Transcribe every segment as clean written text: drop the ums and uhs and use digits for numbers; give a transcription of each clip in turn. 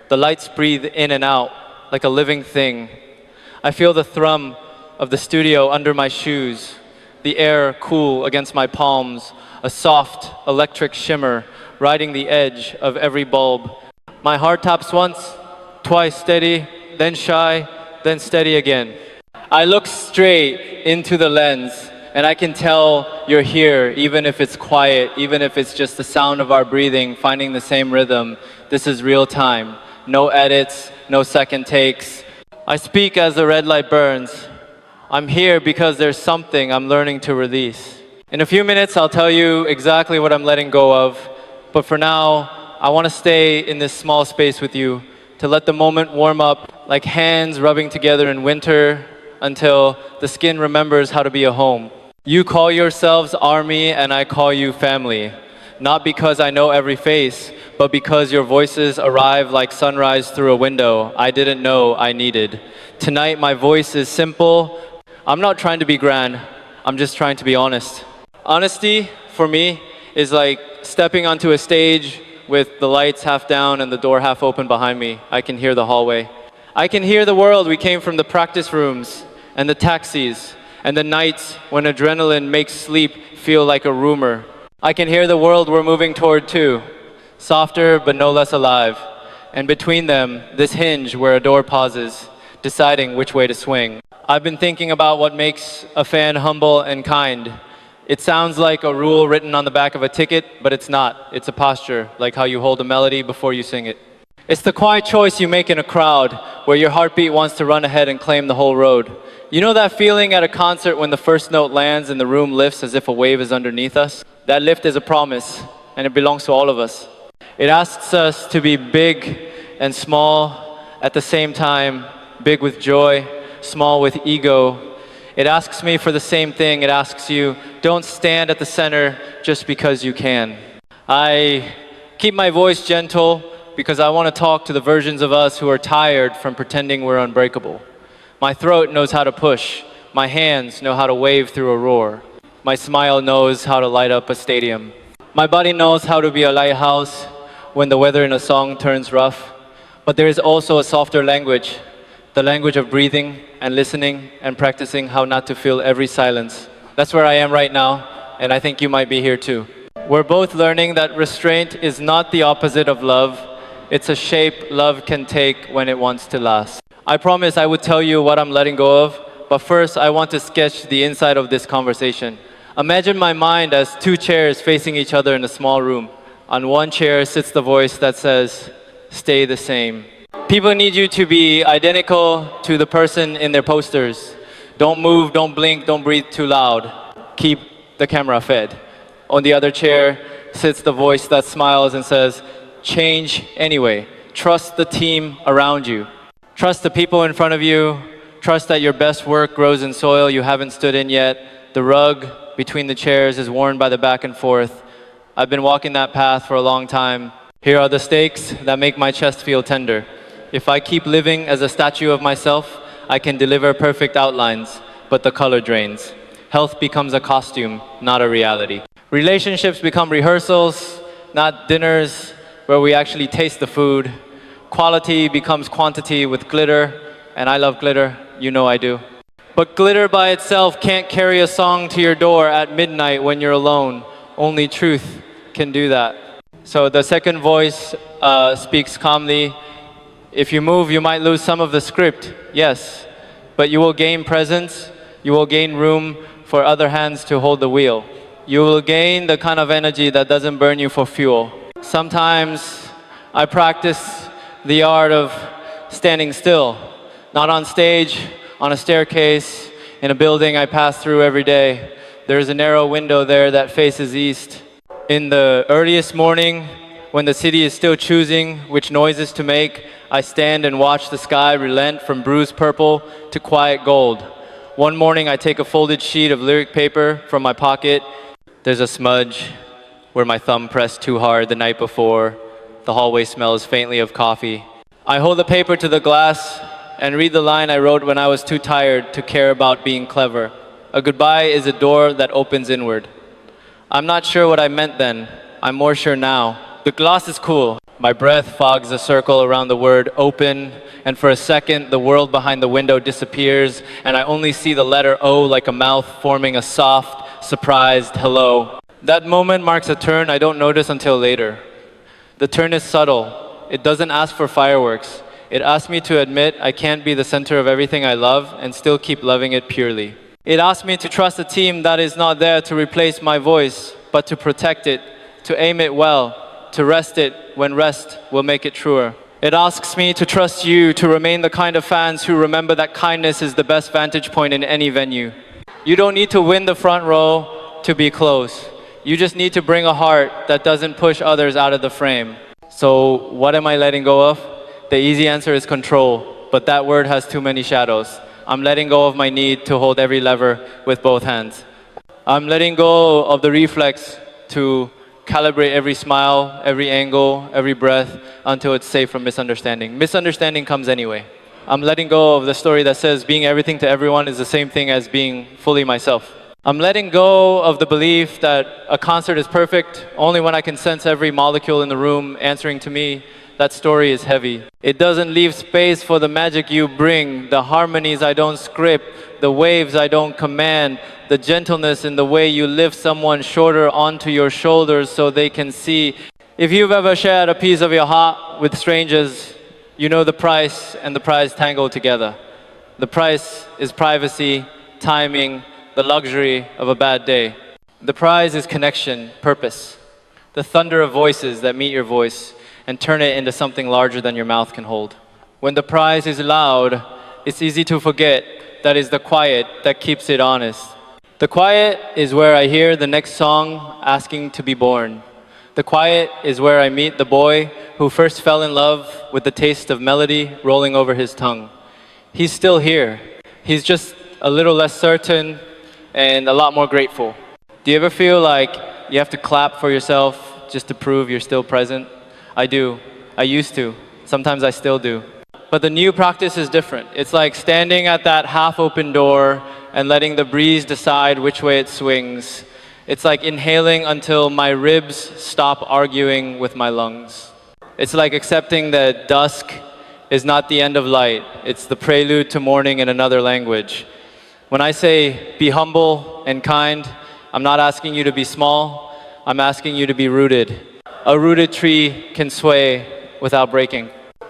The lights breathe in and out like a living thing. I feel the thrum of the studio under my shoes, the air cool against my palms, a soft electric shimmer riding the edge of every bulb. My heart taps once, twice steady, then shy, then steady again. I look straight into the lens, and I can tell you're here, even if it's quiet, even if it's just the sound of our breathing, finding the same rhythm. This is real time. No edits, no second takes. I speak as the red light burns. I'm here because there's something I'm learning to release. In a few minutes, I'll tell you exactly what I'm letting go of. But for now, I want to stay in this small space with you to let the moment warm up like hands rubbing together in winter until the skin remembers how to be a home. You call yourselves army and I call you family. Not because I know every face, but because your voices arrive like sunrise through a window I didn't know I needed. Tonight, my voice is simple. I'm not trying to be grand. I'm just trying to be honest. Honesty, for me, is like stepping onto a stage with the lights half down and the door half open behind me. I can hear the hallway. I can hear the world we came from, the practice rooms and the taxis and the nights when adrenaline makes sleep feel like a rumor. I can hear the world we're moving toward too, softer but no less alive. And between them, this hinge where a door pauses, deciding which way to swing. I've been thinking about what makes a fan humble and kind. It sounds like a rule written on the back of a ticket, but it's not. It's a posture, like how you hold a melody before you sing it. It's the quiet choice you make in a crowd where your heartbeat wants to run ahead and claim the whole road. You know that feeling at a concert when the first note lands and the room lifts as if a wave is underneath us? That lift is a promise, and it belongs to all of us. It asks us to be big and small at the same time, big with joy, small with ego. It asks me for the same thing. It asks you, don't stand at the center just because you can. I keep my voice gentle because I want to talk to the versions of us who are tired from pretending we're unbreakable. My throat knows how to push. My hands know how to wave through a roar. My smile knows how to light up a stadium. My body knows how to be a lighthouse when the weather in a song turns rough. But there is also a softer language, the language of breathing and listening and practicing how not to feel every silence. That's where I am right now, and I think you might be here too. We're both learning that restraint is not the opposite of love. It's a shape love can take when it wants to last. I promised I would tell you what I'm letting go of, but first I want to sketch the inside of this conversation. Imagine my mind as two chairs facing each other in a small room. On one chair sits the voice that says, stay the same. People need you to be identical to the person in their posters. Don't move, don't blink, don't breathe too loud. Keep the camera fed. On the other chair sits the voice that smiles and says, change anyway. Trust the team around you. Trust the people in front of you. Trust that your best work grows in soil you haven't stood in yet. The rug between the chairs is worn by the back and forth. I've been walking that path for a long time. Here are the stakes that make my chest feel tender. If I keep living as a statue of myself, I can deliver perfect outlines, but the color drains. Health becomes a costume, not a reality. Relationships become rehearsals, not dinners where we actually taste the food. Quality becomes quantity with glitter, and I love glitter, you know I do. But glitter by itself can't carry a song to your door at midnight when you're alone. Only truth can do that. So the second voice speaks calmly. If you move, you might lose some of the script, yes, but you will gain presence, you will gain room for other hands to hold the wheel. You will gain the kind of energy that doesn't burn you for fuel. Sometimes I practice the art of standing still, not on stage, on a staircase, in a building I pass through every day. There's a narrow window there that faces east. In the earliest morning, when the city is still choosing which noises to make, I stand and watch the sky relent from bruised purple to quiet gold. One morning, I take a folded sheet of lyric paper from my pocket. There's a smudge where my thumb pressed too hard the night before. The hallway smells faintly of coffee. I hold the paper to the glass and read the line I wrote when I was too tired to care about being clever. A goodbye is a door that opens inward. I'm not sure what I meant then. I'm more sure now. The gloss is cool. My breath fogs a circle around the word open, and for a second, the world behind the window disappears, and I only see the letter O like a mouth forming a soft, surprised hello. That moment marks a turn I don't notice until later. The turn is subtle. It doesn't ask for fireworks. It asks me to admit I can't be the center of everything I love and still keep loving it purely. It asks me to trust a team that is not there to replace my voice, but to protect it, to aim it well, to rest it when rest will make it truer. It asks me to trust you to remain the kind of fans who remember that kindness is the best vantage point in any venue. You don't need to win the front row to be close. You just need to bring a heart that doesn't push others out of the frame. So what am I letting go of? The easy answer is control, but that word has too many shadows. I'm letting go of my need to hold every lever with both hands. I'm letting go of the reflex to calibrate every smile, every angle, every breath until it's safe from misunderstanding. Misunderstanding comes anyway. I'm letting go of the story that says being everything to everyone is the same thing as being fully myself. I'm letting go of the belief that a concert is perfect only when I can sense every molecule in the room answering to me. That story is heavy. It doesn't leave space for the magic you bring, the harmonies I don't script, the waves I don't command, the gentleness in the way you lift someone shorter onto your shoulders so they can see. If you've ever shared a piece of your heart with strangers, you know the price and the prize tangle together. The price is privacy, timing, the luxury of a bad day. The prize is connection, purpose, the thunder of voices that meet your voice and turn it into something larger than your mouth can hold. When the prize is loud, it's easy to forget that is the quiet that keeps it honest. The quiet is where I hear the next song asking to be born. The quiet is where I meet the boy who first fell in love with the taste of melody rolling over his tongue. He's still here. He's just a little less certain and a lot more grateful. Do you ever feel like you have to clap for yourself just to prove you're still present? I do. I used to. Sometimes I still do. But the new practice is different. It's like standing at that half-open door and letting the breeze decide which way it swings. It's like inhaling until my ribs stop arguing with my lungs. It's like accepting that dusk is not the end of light. It's the prelude to morning in another language. When I say be humble and kind, I'm not asking you to be small. I'm asking you to be rooted. A rooted tree can sway without breaking.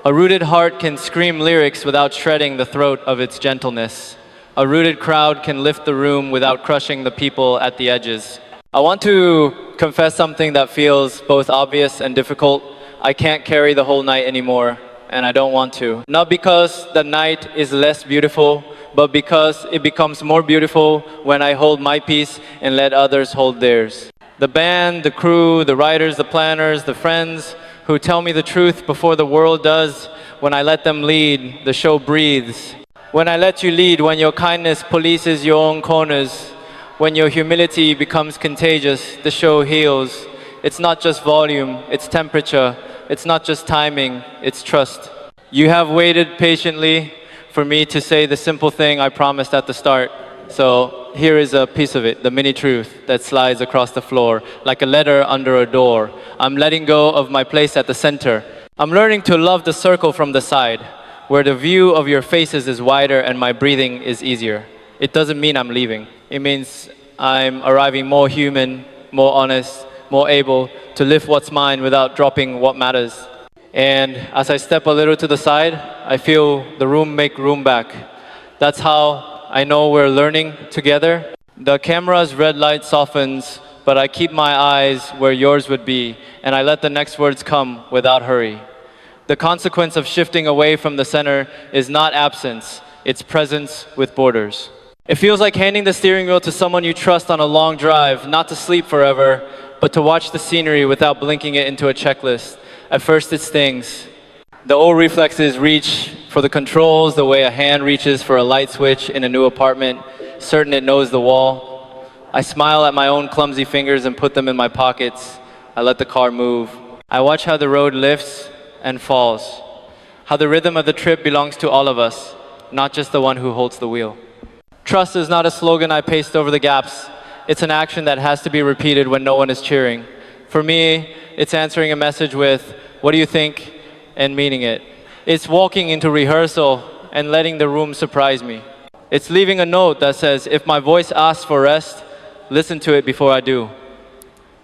A rooted heart can scream lyrics without shredding the throat of its gentleness. A rooted crowd can lift the room without crushing the people at the edges. I want to confess something that feels both obvious and difficult. I can't carry the whole night anymore, and I don't want to. Not because the night is less beautiful, but because it becomes more beautiful when I hold my piece and let others hold theirs. The band, the crew, the writers, the planners, the friends who tell me the truth before the world does. When I let them lead, the show breathes. When I let you lead, when your kindness polices your own corners, when your humility becomes contagious, the show heals. It's not just volume, it's temperature. It's not just timing, it's trust. You have waited patiently for me to say the simple thing I promised at the start. So here is a piece of it, the mini truth that slides across the floor like a letter under a door. I'm letting go of my place at the center. I'm learning to love the circle from the side, where the view of your faces is wider and my breathing is easier. It doesn't mean I'm leaving. It means I'm arriving more human, more honest, more able to lift what's mine without dropping what matters. And as I step a little to the side, I feel the room make room back. That's how I know we're learning together. The camera's red light softens, but I keep my eyes where yours would be, and I let the next words come without hurry. The consequence of shifting away from the center is not absence, it's presence with borders. It feels like handing the steering wheel to someone you trust on a long drive, not to sleep forever, but to watch the scenery without blinking it into a checklist. At first it stings. The old reflexes reach for the controls the way a hand reaches for a light switch in a new apartment, certain it knows the wall. I smile at my own clumsy fingers and put them in my pockets. I let the car move. I watch how the road lifts and falls, how the rhythm of the trip belongs to all of us, not just the one who holds the wheel. Trust is not a slogan I paste over the gaps. It's an action that has to be repeated when no one is cheering. For me, it's answering a message with, what do you think, and meaning it. It's walking into rehearsal and letting the room surprise me. It's leaving a note that says, if my voice asks for rest, listen to it before I do.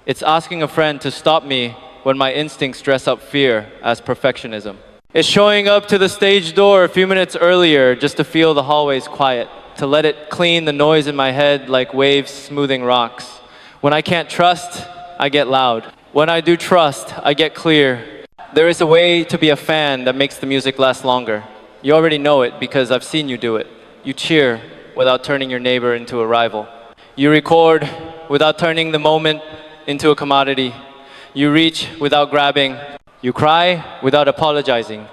It's asking a friend to stop me when my instincts dress up fear as perfectionism. It's showing up to the stage door a few minutes earlier just to feel the hallways quiet, to let it clean the noise in my head like waves smoothing rocks. When I can't trust, I get loud. When I do trust, I get clear. There is a way to be a fan that makes the music last longer. You already know it because I've seen you do it. You cheer without turning your neighbor into a rival. You record without turning the moment into a commodity. You reach without grabbing. You cry without apologizing.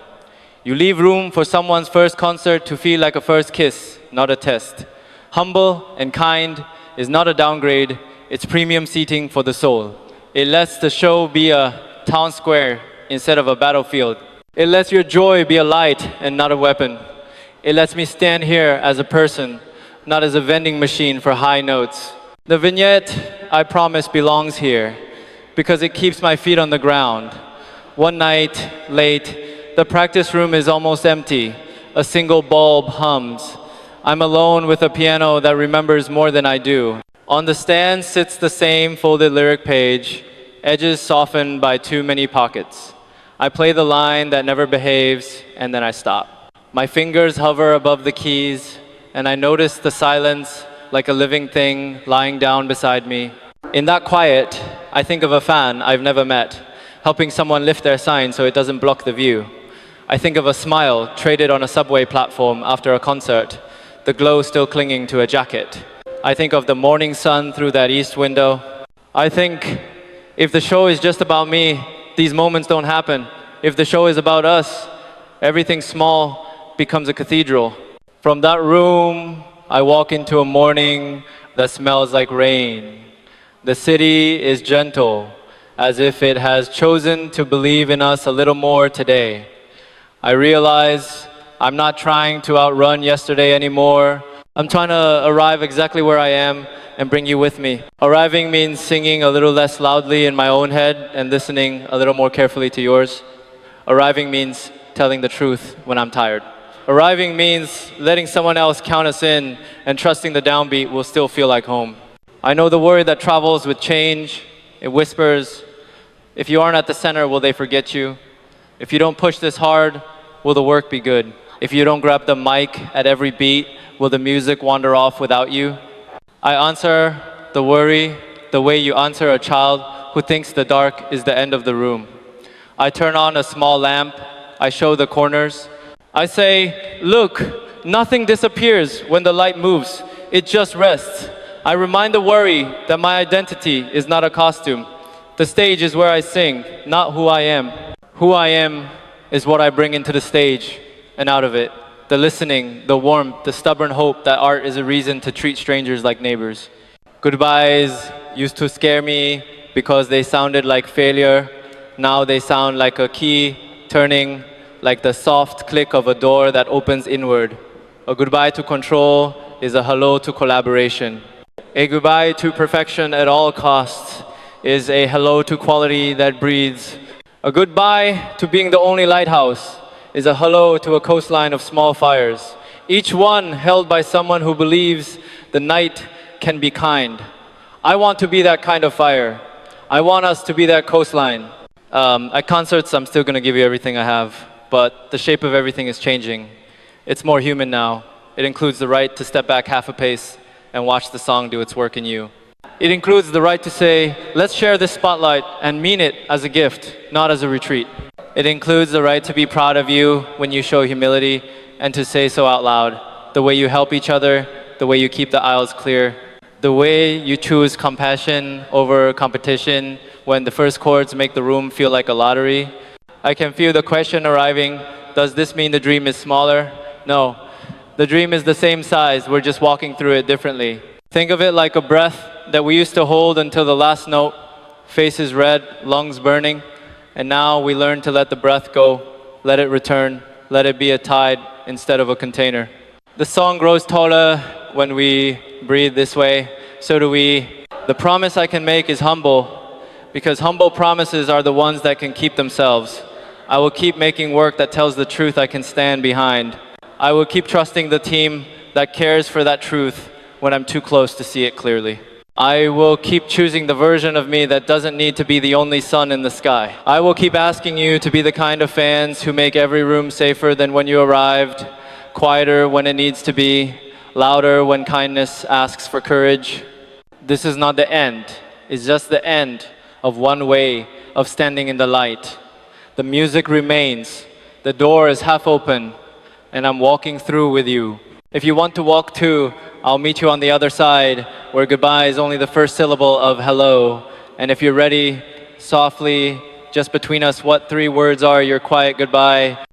You leave room for someone's first concert to feel like a first kiss, not a test. Humble and kind is not a downgrade, it's premium seating for the soul. It lets the show be a town square instead of a battlefield. It lets your joy be a light and not a weapon. It lets me stand here as a person, not as a vending machine for high notes. The vignette, I promise, belongs here because it keeps my feet on the ground. One night, late, the practice room is almost empty. A single bulb hums. I'm alone with a piano that remembers more than I do. On the stand sits the same folded lyric page, edges softened by too many pockets. I play the line that never behaves, and then I stop. My fingers hover above the keys, and I notice the silence like a living thing lying down beside me. In that quiet, I think of a fan I've never met, helping someone lift their sign so it doesn't block the view. I think of a smile traded on a subway platform after a concert, the glow still clinging to a jacket. I think of the morning sun through that east window. I think if the show is just about me, these moments don't happen. If the show is about us, everything small becomes a cathedral. From that room, I walk into a morning that smells like rain. The city is gentle, as if it has chosen to believe in us a little more today. I realize I'm not trying to outrun yesterday anymore. I'm trying to arrive exactly where I am and bring you with me. Arriving means singing a little less loudly in my own head and listening a little more carefully to yours. Arriving means telling the truth when I'm tired. Arriving means letting someone else count us in and trusting the downbeat will still feel like home. I know the word that travels with change. It whispers, if you aren't at the center, will they forget you? If you don't push this hard, will the work be good? If you don't grab the mic at every beat, will the music wander off without you? I answer the worry the way you answer a child who thinks the dark is the end of the room. I turn on a small lamp. I show the corners. I say, look, nothing disappears when the light moves. It just rests. I remind the worry that my identity is not a costume. The stage is where I sing, not who I am. Who I am is what I bring into the stage and out of it. The listening, the warmth, the stubborn hope that art is a reason to treat strangers like neighbors. Goodbyes used to scare me because they sounded like failure. Now they sound like a key turning, like the soft click of a door that opens inward. A goodbye to control is a hello to collaboration. A goodbye to perfection at all costs is a hello to quality that breathes. A goodbye to being the only lighthouse is a hello to a coastline of small fires, each one held by someone who believes the night can be kind. I want to be that kind of fire. I want us to be that coastline. At concerts, I'm still gonna give you everything I have, but the shape of everything is changing. It's more human now. It includes the right to step back half a pace and watch the song do its work in you. It includes the right to say, let's share this spotlight and mean it as a gift, not as a retreat. It includes the right to be proud of you when you show humility and to say so out loud. The way you help each other, the way you keep the aisles clear, the way you choose compassion over competition when the first chords make the room feel like a lottery. I can feel the question arriving, does this mean the dream is smaller? No, the dream is the same size, we're just walking through it differently. Think of it like a breath that we used to hold until the last note, faces red, lungs burning, and now we learn to let the breath go, let it return, let it be a tide instead of a container. The song grows taller when we breathe this way, so do we. The promise I can make is humble, because humble promises are the ones that can keep themselves. I will keep making work that tells the truth I can stand behind. I will keep trusting the team that cares for that truth when I'm too close to see it clearly. I will keep choosing the version of me that doesn't need to be the only sun in the sky. I will keep asking you to be the kind of fans who make every room safer than when you arrived, quieter when it needs to be, louder when kindness asks for courage. This is not the end, it's just the end of one way of standing in the light. The music remains, the door is half open, and I'm walking through with you. If you want to walk too, I'll meet you on the other side, where goodbye is only the first syllable of hello. And if you're ready, softly, just between us, what 3 words are your quiet goodbye?